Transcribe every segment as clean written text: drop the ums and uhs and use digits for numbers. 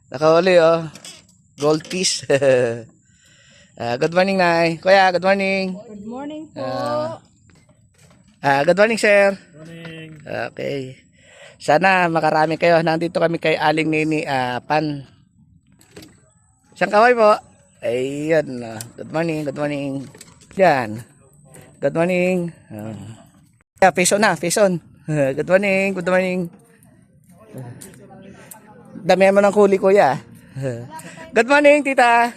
Nakahuli, oh. Goldfish. Good morning, Nay. Kuya, good morning. Good morning po. Good morning, sir. Morning. Okay. Sana makarami kayo. Nandito kami kay Aling Nini Pan. Isang kaway po. Ayun. Good morning, good morning. Yan. Good morning. Peso na, peson. Good morning, good morning. Damihan mo ng huli, kuya. Good morning, tita.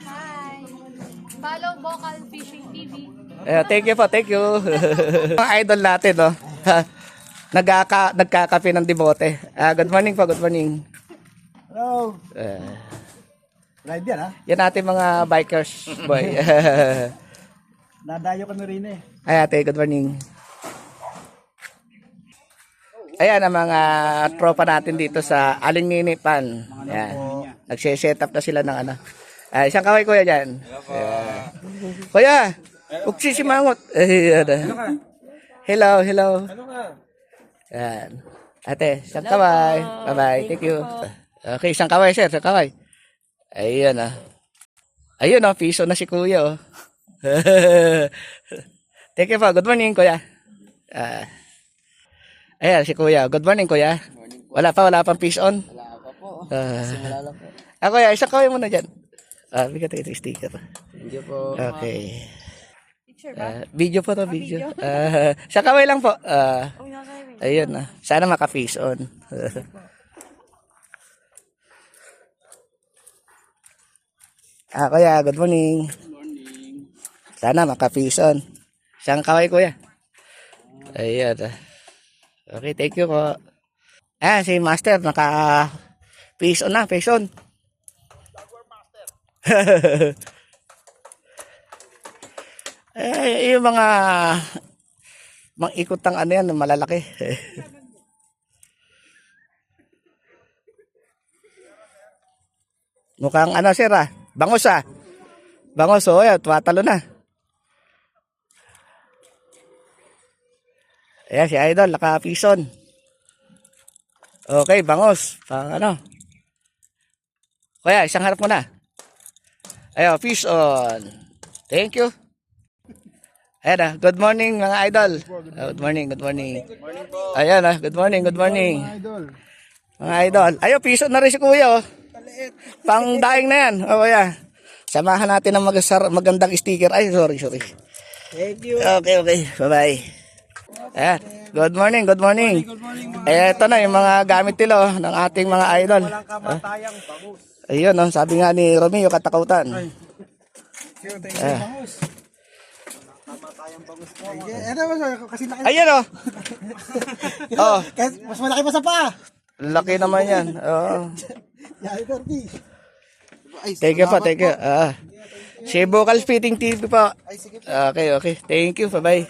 Hi. Follow Vocal Fishing TV. Thank you po, thank you. Mga idol natin, no? Nagkakape ng debote. Good morning po, good morning. Hello. Live yan ha? Yan natin mga bikers, boy. Nadayo kami rin eh. Ay ate, good morning. Ayan ang mga tropa natin dito sa Aling Nini Pan. Ayan. Nagse-set up na sila ng ano. Isang kaway kuya dyan. Kuya, huwag sisimangot. Hello, hello. Ayan. Ate, isang kaway. Bye-bye, thank you. Okay, isang kaway sir, isang kaway. Ayun Ayun piso na si kuya oh. Thank you po, good morning kuya. Ayan si kuya, good morning kuya. Wala pang fish on? Wala pa po. Simula lang po. Kuya, isang kaway muna dyan. Bigyan tayo ito sticker. Video po. Okay. Picture ba? Video po to, video. Isang kaway lang po. Ayun sana maka-fish on. Kuya, good morning. Good morning. Sana maka-fish on. Isang kaway kuya. Ayun. Okay, thank you po. Si Master naka-fish on na, fish on. Yung mga ikot ng ano yan, malalaki. Mukhang ano sir bangos Bangos ayan, tumatalo na. Ayan si Idol, naka-fison. Okay, bangos. Pang ano. Kuya, isang harap mo na. Ayan, fish on. Thank you. Ayan good morning mga idol. Good morning, good morning. Ayan good morning, good morning. Mga idol. Ayun, piso na rin si kuya Pang daing na yan. Kuya. Samahan natin ng magandang sticker. Ay, sorry. Thank you. Okay. Bye-bye. Ayan. Good morning, good morning. Ito na yung mga gamit nila ng ating mga idol. Walang kamatayang bangus. Ayun sabi nga ni Romeo katakutan. Thank you, bangus. Kamatayang bangus po. Kasi laki. Ayun Mas malaki pa sa paa. laki naman yan. Yay, Derby. Thank you po, thank you. Si Vocal Fishing TV po. Ay, sige po. Okay. Thank you, bye-bye.